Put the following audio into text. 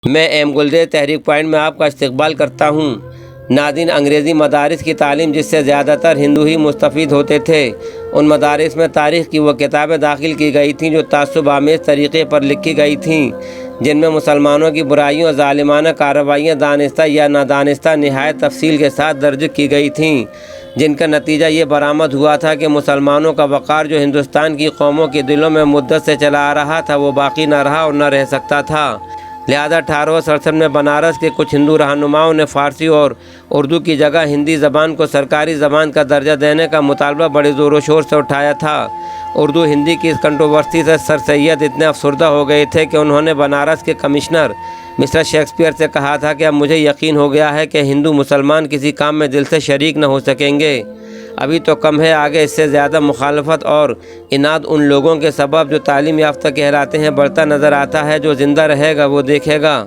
میں ایم گلزیر تحریک پوائنٹ میں آپ کا استقبال کرتا ہوں۔ ناظرین، انگریزی مدارس کی تعلیم جس سے زیادہ تر ہندو ہی مستفید ہوتے تھے، ان مدارس میں تاریخ کی وہ کتابیں داخل کی گئی تھیں جو تعصب آمیز طریقے پر لکھی گئی تھیں، جن میں مسلمانوں کی برائیوں اور ظالمانہ کارروائیاں دانستہ یا نادانستہ نہایت تفصیل کے ساتھ درج کی گئی تھیں، جن کا نتیجہ یہ برآمد ہوا تھا کہ مسلمانوں کا وقار جو ہندوستان کی قوموں کے دلوں میں مدت سے چلا آ رہا تھا وہ باقی نہ رہا اور نہ رہ سکتا تھا۔ لہذا 1867 میں بنارس کے کچھ ہندو رہنماؤں نے فارسی اور اردو کی جگہ ہندی زبان کو سرکاری زبان کا درجہ دینے کا مطالبہ بڑے زور و شور سے اٹھایا تھا۔ اردو ہندی کی اس کنٹروورسی سے سر سید اتنے افسردہ ہو گئے تھے کہ انہوں نے بنارس کے کمشنر مسٹر شیکسپیئر سے کہا تھا کہ اب مجھے یقین ہو گیا ہے کہ ہندو مسلمان کسی کام میں دل سے شریک نہ ہو سکیں گے۔ ابھی تو کم ہے، آگے اس سے زیادہ مخالفت اور اناد ان لوگوں کے سبب جو تعلیم یافتہ کہلاتے ہیں بڑھتا نظر آتا ہے۔ جو زندہ رہے گا وہ دیکھے گا۔